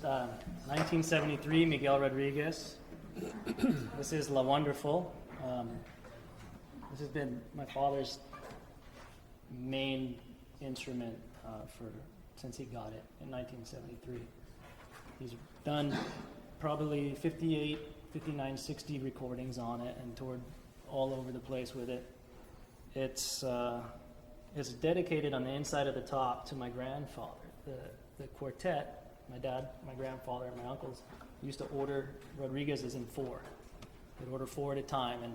1973, Miguel Rodriguez. This is La Wonderful. This has been my father's main instrument since he got it in 1973. He's done probably 58, 59, 60 recordings on it and toured all over the place with it. It's dedicated on the inside of the top to my grandfather. The quartet, my dad, my grandfather, and my uncles used to order Rodriguez's in four. They'd order four at a time. And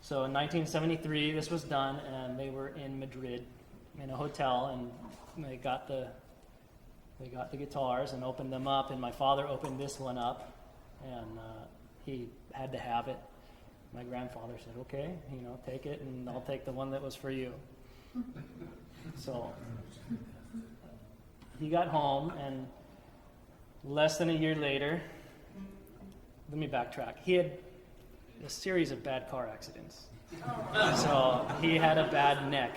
so in 1973, this was done, and they were in Madrid in a hotel, and they got the guitars and opened them up, and my father opened this one up, and he had to have it. My grandfather said, okay, take it, and I'll take the one that was for you. So he got home, and less than a year later, let me backtrack. He had a series of bad car accidents. So he had a bad neck,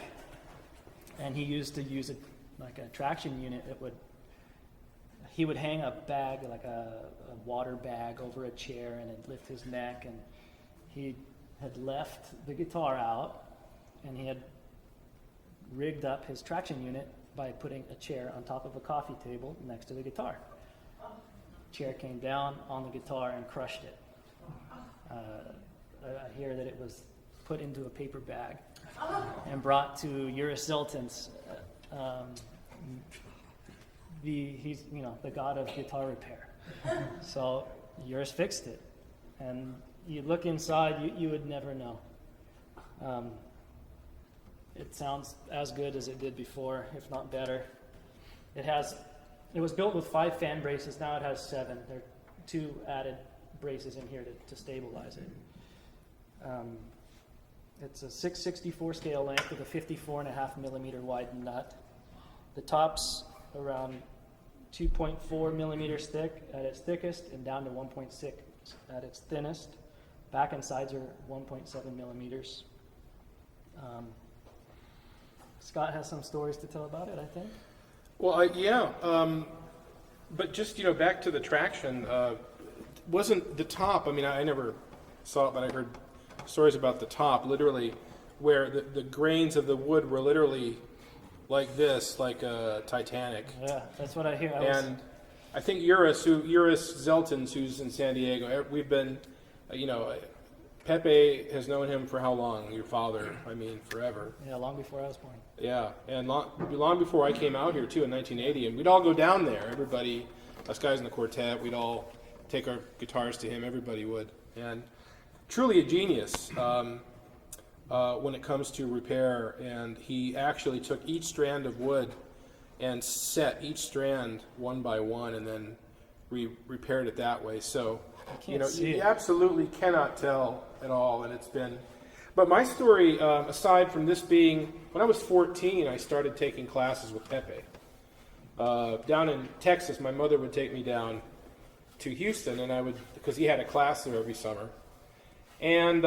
and he used to use like a traction unit that he would hang a bag, like a water bag, over a chair, and it'd lift his neck, and he had left the guitar out, and he had rigged up his traction unit by putting a chair on top of a coffee table next to the guitar. Chair came down on the guitar and crushed it. I hear that it was put into a paper bag and brought to Uris Zilton's. He's the god of guitar repair. So Uris fixed it, and you look inside, you would never know. It sounds as good as it did before, if not better. It was built with 5 fan braces. Now it has 7. There are 2 added braces in here to stabilize it. It's a 6/64 scale length with a 54.5 millimeter wide nut. The top's around 2.4 millimeters thick at its thickest, and down to 1.6 at its thinnest. Back and sides are 1.7 millimeters. Scott has some stories to tell about it, I think. Well, yeah, but just, back to the traction, wasn't the top, I never saw it, but I heard stories about the top, literally, where the grains of the wood were literally like this, like a Titanic. Yeah, that's what I hear. I think Uris Zeltons, who's in San Diego, we've been, Pepe has known him for how long? Your father, forever. Yeah, long before I was born. Yeah, and long before I came out here, too, in 1980. And we'd all go down there. Everybody, us guys in the quartet, we'd all take our guitars to him. Everybody would. And truly a genius when it comes to repair. And he actually took each strand of wood and set each strand one by one, and then repaired it that way. So, you absolutely cannot tell at all. And it's been... But my story, aside from this being, when I was 14, I started taking classes with Pepe. Down in Texas, my mother would take me down to Houston, and because he had a class there every summer. And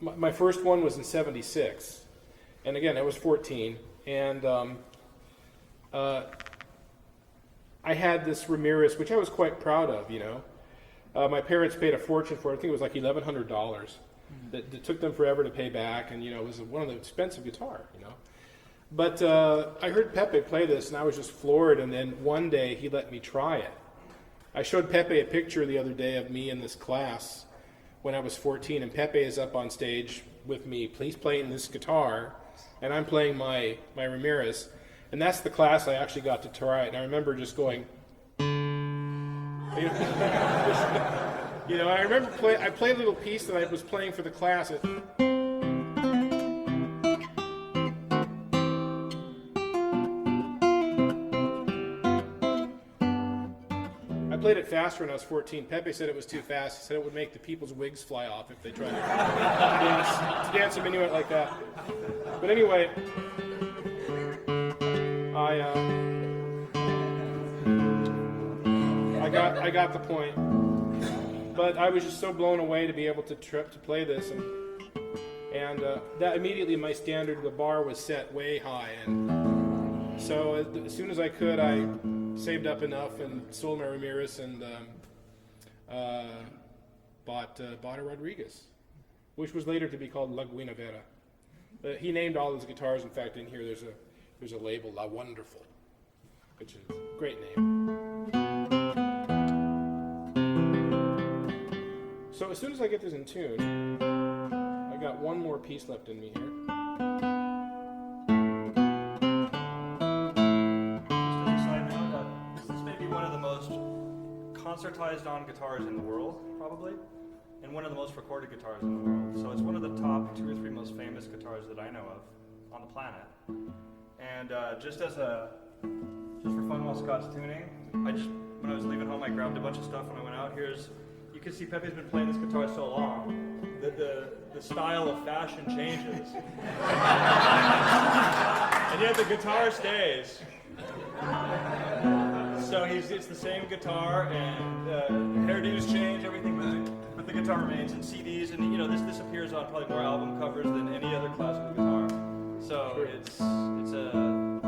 my first one was in 76. And again, I was 14. And I had this Ramirez, which I was quite proud of, My parents paid a fortune for it. I think it was like $1,100. That took them forever to pay back, and it was one of the expensive guitar, But I heard Pepe play this, and I was just floored. And then one day he let me try it. I showed Pepe a picture the other day of me in this class when I was 14, and Pepe is up on stage with me. He's playing this guitar, and I'm playing my Ramirez, and that's the class I actually got to try it. And I remember just going. I remember I played a little piece that I was playing for the class. I played it faster when I was 14. Pepe said it was too fast. He said it would make the people's wigs fly off if they tried to dance a minuet like that. But anyway, I got the point. But I was just so blown away to be able to play this, and that immediately my standard, the bar was set way high, and so as soon as I could, I saved up enough and sold my Ramirez and bought a Rodriguez, which was later to be called La Guinevere. He named all his guitars. In fact, in here there's a label, La Wonderful, which is a great name. So as soon as I get this in tune, I got one more piece left in me here. Just as a side note, this may be one of the most concertized on guitars in the world, probably, and one of the most recorded guitars in the world. So it's one of the top 2 or 3 most famous guitars that I know of on the planet. And just for fun while Scott's tuning, when I was leaving home, I grabbed a bunch of stuff when I went out. You can see Pepe's been playing this guitar so long that the style of fashion changes. And yet the guitar stays. So it's the same guitar, and hairdos change, everything, but the guitar remains, and CDs, and this appears on probably more album covers than any other classical guitar. So it's a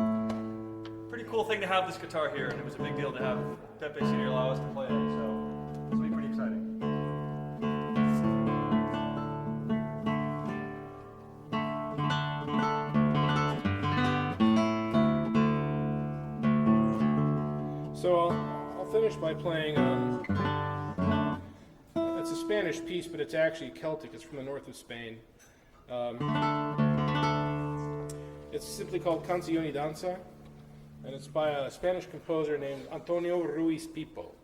pretty cool thing to have this guitar here, and it was a big deal to have Pepe Senior allow us to play it. So this will be pretty exciting. So I'll finish by playing, it's a Spanish piece, but it's actually Celtic. It's from the north of Spain. It's simply called Canción y Danza, and it's by a Spanish composer named Antonio Ruiz Pipo.